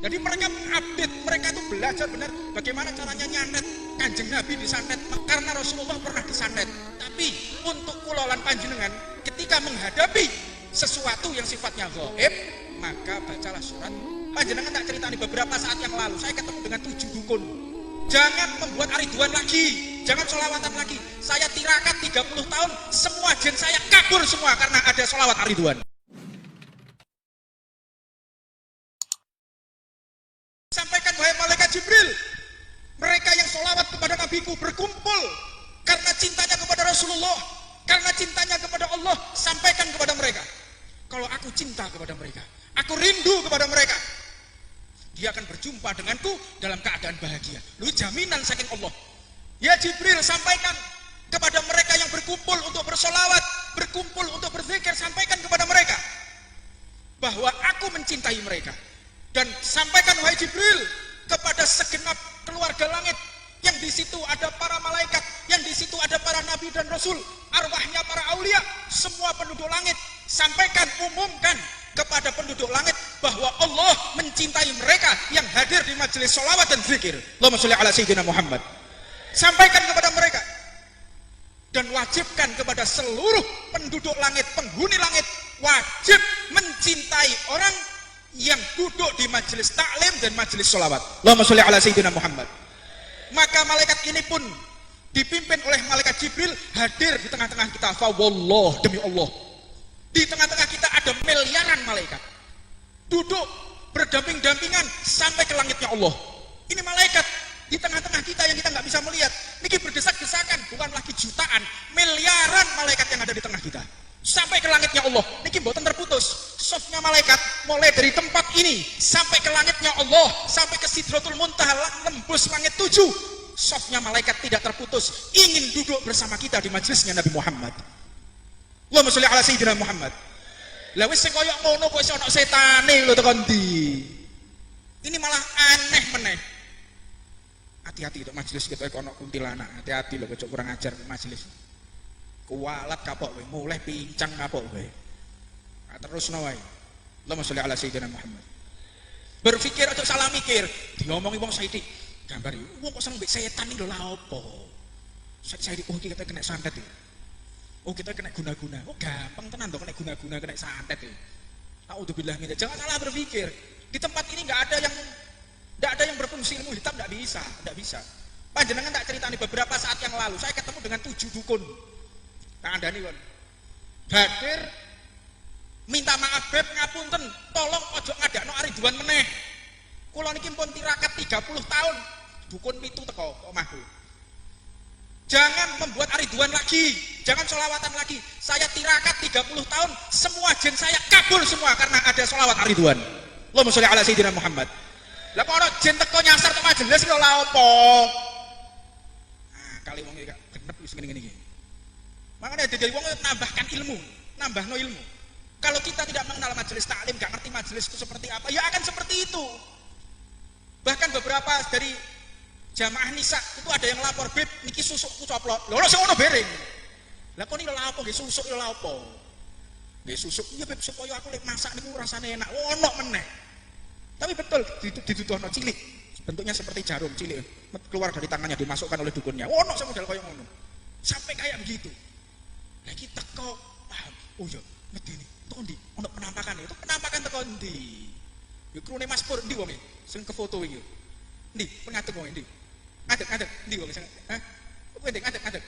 Jadi mereka update, mereka itu belajar benar bagaimana caranya nyantet Kanjeng Nabi disantet, karena Rasulullah pernah disantet. Tapi untuk kulolan panjenengan ketika menghadapi sesuatu yang sifatnya gaib, maka bacalah surat. Panjenengan tak ceritani beberapa saat yang lalu saya ketemu dengan 7 dukun. Jangan membuat ariduan lagi, jangan sholawatan lagi. Saya tirakat 30 tahun, semua jin saya kabur semua karena ada sholawat ariduan. Sampaikan wahai malaikat Jibril, mereka yang sholawat kepada nabiku berkumpul karena cintanya kepada Rasulullah, karena cintanya kepada Allah. Sampaikan kepada mereka, kalau aku cinta kepada mereka, aku rindu kepada mereka, dia akan berjumpa denganku dalam keadaan bahagia. Lu jaminan saking Allah. Ya Jibril, sampaikan kepada mereka yang berkumpul untuk bersolawat, berkumpul untuk berzikir, sampaikan kepada mereka bahwa aku mencintai mereka. Dan sampaikan wahai Jibril kepada segenap keluarga langit, yang di situ ada para malaikat, yang di situ ada para nabi dan rasul, arwahnya para aulia, semua penduduk langit. Sampaikan, umumkan kepada penduduk langit bahwa Allah mencintai mereka yang hadir di majelis sholawat dan zikir. Allahumma sholli ala sayyidina Muhammad. Sampaikan kepada mereka dan wajibkan kepada seluruh penduduk langit, penghuni langit, wajib mencintai orang yang duduk di majelis taklim dan majelis sholawat. Allahumma sholli ala sayyidina Muhammad. Maka malaikat ini pun dipimpin oleh malaikat Jibril hadir di tengah-tengah kita. Fa wallah, demi Allah, di tengah-tengah kita ada miliaran malaikat duduk berdamping-dampingan sampai ke langitnya Allah. Ini malaikat di tengah-tengah kita yang kita nggak bisa melihat. Niki berdesak-desakan, bukan lagi jutaan, miliaran malaikat yang ada di tengah kita sampai ke langitnya Allah. Niki mboten terputus. Sofnya malaikat mulai dari tempat ini sampai ke langitnya Allah, sampai ke Sidratul Muntaha, lembus langit 7. Sofnya malaikat tidak terputus, ingin duduk bersama kita di majelisnya Nabi Muhammad. Allahumma sholli ala sayyidina Muhammad. Lah wis sing koyo ngono kok iso ana setane lho tekan ndi. Ini malah aneh meneh. Hati-hati untuk majelis kita kok ana kuntilanak. Hati-hati lho kok kurang ajar majelis. Kualat kapok kowe, mulai pincang kapok kowe. Terusno wae. Allahumma sholli ala sayyidina Muhammad. Berpikir aja salah mikir. Diomongi wong Saidi, gambari wong kok seneng mbek setan iki lho lha opo? Saidi oh kita kena santet iki. Oh kita kena guna-guna. Oh gampang tenan to kena guna-guna, kena santet iki. Auzubillah min. Jangan salah berpikir. Di tempat ini enggak ada yang berfungsi ilmu hitam, enggak bisa. Panjenengan tak ceritani beberapa saat yang lalu saya ketemu dengan 7 dukun. Tak andani kon. Hadir minta maaf beb, ngapunten, tolong ojo ngadakno ariduan meneh. Kula niki pun tirakat 30 tahun, dukun pitu teko omahku. Jangan membuat ariduan lagi, jangan sholawatan lagi. Saya tirakat 30 tahun, semua jin saya kabur semua karena ada sholawat ariduan. Allahumma sholli ala sayyidina Muhammad. Lah kok ana jin teko nyasar tok majelis lho lha opo? Nah, kali wong iki genep wis ngene-ngene iki. Makanya dadi wong nambahkan ilmu, nambahno ilmu. Kalau kita tidak mengenal majelis taklim, gak ngerti majelis itu seperti apa, ya akan seperti itu. Bahkan beberapa dari jamaah nisa itu ada yang lapor, beb, niki susukku coplok. Lho ora sing ono bereng. Lah kok niki lho apa nggih susuk lho apa? Nggih susuk, iya beb supaya aku lek masak niku rasane enak. Ono meneh. Tapi betul dituduhno cilik. Bentuknya seperti jarum cilik. Keluar dari tangannya dimasukkan oleh dukunnya. Ono sing model kaya ngono. Sampai kayak begitu. Lah kita kok paham. Oh iya, medeni. Teko ndi? Ono penampakan itu. Penampakan teko ndi? Ya krune Mas Pur ndi wong e? Sing ke foto iki. Ndi? Pengadeg wong ndi? Ngadeg ndi wong sing? Hah? Kowe ndi ngadeg?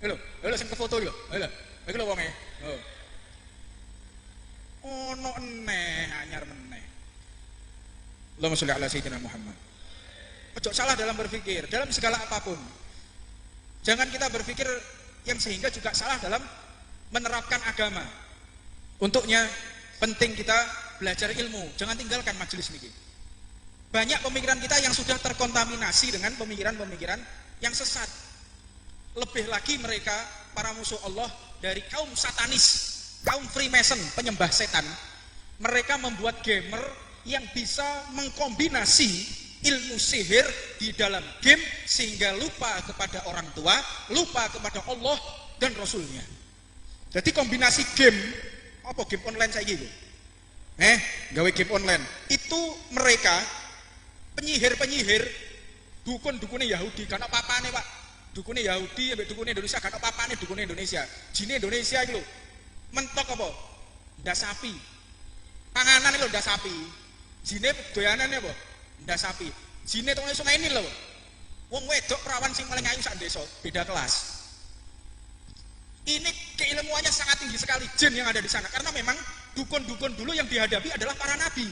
Lho sing ke foto iki lho. Lho. Iki lho wong e. Oh. Ono eneh anyar meneh. Allahumma sholli ala sayyidina Muhammad. Ojo salah dalam berpikir, dalam segala apapun. Jangan kita berpikir yang sehingga juga salah dalam menerapkan agama. Untuknya penting kita belajar ilmu, jangan tinggalkan majelis niki. Banyak pemikiran kita yang sudah terkontaminasi dengan pemikiran-pemikiran yang sesat. Lebih lagi mereka para musuh Allah dari kaum satanis, kaum Freemason, penyembah setan. Mereka membuat gamer yang bisa mengkombinasi ilmu sihir di dalam game sehingga lupa kepada orang tua, lupa kepada Allah dan Rasulnya. Jadi kombinasi game, apa game online saya gitu? Gawe game online. Itu mereka penyihir-penyihir, dukun-dukune Yahudi, kan apa-apane Pak. Dukune Yahudi ambek dukune Indonesia kan apa-apane dukune Indonesia. Jine Indonesia iki lho. Mentok apa? Ndas sapi. Panganan lho ndas sapi. Jine doyanane apa? Ndas sapi. Jine tong sungai ini lho. Wong wedok perawan sing paling ayu sak desa, beda kelas. Ini keilmuannya sangat tinggi sekali jin yang ada di sana karena memang dukun-dukun dulu yang dihadapi adalah para nabi.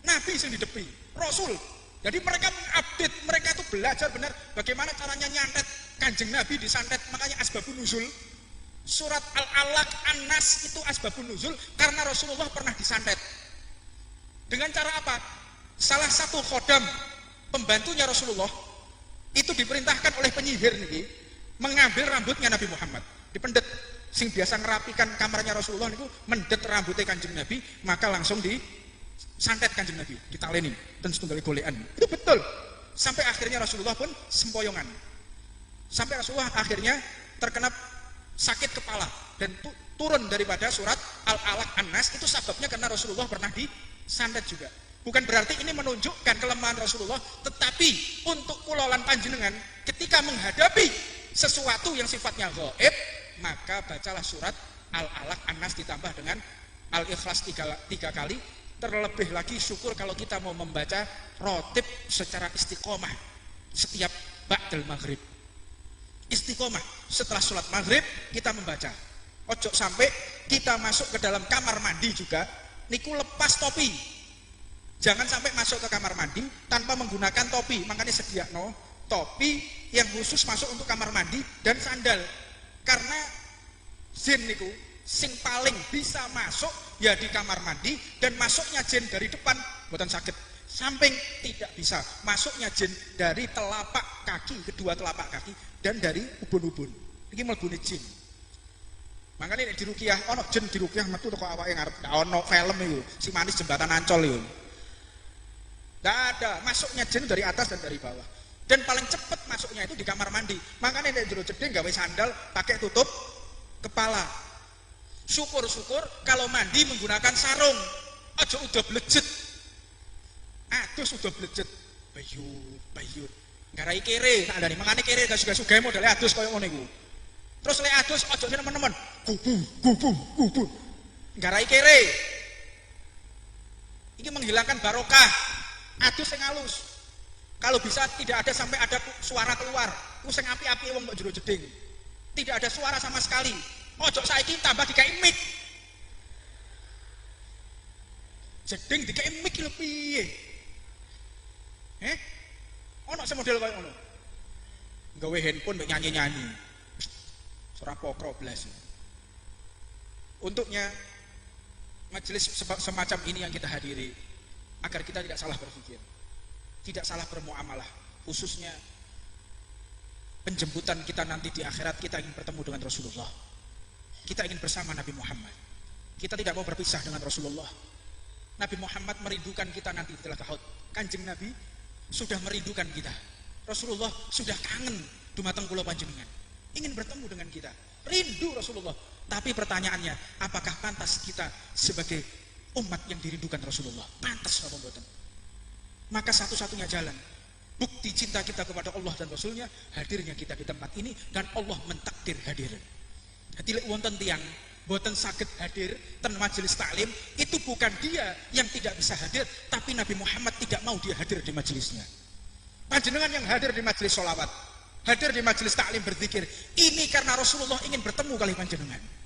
Nabi yang didepi, rasul. Jadi mereka mengupdate, mereka itu belajar benar bagaimana caranya nyantet Kanjeng Nabi disantet. Makanya asbabun nuzul surat Al-Alaq, An-Nas itu asbabun nuzul karena Rasulullah pernah disantet. Dengan cara apa? Salah satu khodam pembantunya Rasulullah itu diperintahkan oleh penyihir nih mengambil rambutnya Nabi Muhammad, dipendet. Sing biasa ngerapikan kamarnya Rasulullah niku mendet rambutnya Kanjeng Nabi, maka langsung disantet Kanjeng Nabi, ditaleni dan setunggal golekan. Itu betul. Sampai akhirnya Rasulullah pun sempoyongan. Sampai Rasulullah akhirnya terkena sakit kepala dan turun daripada surat Al-Alaq An-Nas itu sebabnya karena Rasulullah pernah disantet juga. Bukan berarti ini menunjukkan kelemahan Rasulullah, tetapi untuk kulolan panjenengan ketika menghadapi sesuatu yang sifatnya gaib, maka bacalah surat Al-Alaq An-Nas ditambah dengan Al-Ikhlas 3 kali. Terlebih lagi syukur kalau kita mau membaca rotib secara istiqomah setiap ba'dal maghrib. Istiqomah setelah sholat maghrib kita membaca. Ojo sampai kita masuk ke dalam kamar mandi juga niku lepas topi. Jangan sampai masuk ke kamar mandi tanpa menggunakan topi. Makanya sediakno topi yang khusus masuk untuk kamar mandi dan sandal. Karena jin niku sing paling bisa masuk ya di kamar mandi, dan masuknya jin dari depan buatan sakit. Samping tidak bisa. Masuknya jin dari telapak kaki, kedua telapak kaki dan dari ubun-ubun. Iki mlebune jin. Makanya di ruqyah ono jin di ruqyah metu teko awake ngarep. Ono film iku, Si Manis Jembatan Ancol iku. Tidak ada, masuknya jin dari atas dan dari bawah. Dan paling cepat masuknya itu di kamar mandi. Makanya nek jero jeding gawe sandal pakai tutup kepala. Syukur-syukur kalau mandi menggunakan sarung. Aja udah blejet. Adus udah blejet. Bayut. Garai kere, tak ada nih. Makanya kere gak suga-suga model adus koyo ngono iku. Terus lek adus aja teman-teman. Gubu. Garai kere. Ini menghilangkan barokah. Adus sing halus. Kalau bisa tidak ada sampai ada suara keluar. Ku sing api-api wong kok jero jeding. Tidak ada suara sama sekali. Ojo saiki tambah dikai mic. Jeding dikai mic lho piye? Ono sing model koyo ngono. Gawe handphone mbek nyanyi-nyanyi. Ora pokro blas. Untuknya majelis semacam ini yang kita hadiri agar kita tidak salah berpikir, tidak salah bermuamalah, khususnya penjemputan kita nanti di akhirat. Kita ingin bertemu dengan Rasulullah, kita ingin bersama Nabi Muhammad, kita tidak mau berpisah dengan Rasulullah. Nabi Muhammad merindukan kita nanti di Telaga Haud. Kanjeng Nabi sudah merindukan kita, Rasulullah sudah kangen dumateng kula panjenengan, ingin bertemu dengan kita, rindu Rasulullah. Tapi pertanyaannya, apakah pantas kita sebagai umat yang dirindukan Rasulullah? Pantas apa mboten? Maka satu-satunya jalan bukti cinta kita kepada Allah dan Rasulnya, hadirnya kita di tempat ini, dan Allah mentakdir hadir. Jadi lek wonten tiyang boten saged hadir ten majelis taklim, itu bukan dia yang tidak bisa hadir, tapi Nabi Muhammad tidak mau dia hadir di majelisnya. Panjenengan yang hadir di majelis sholawat, hadir di majelis taklim berzikir, ini karena Rasulullah ingin bertemu kali panjenengan.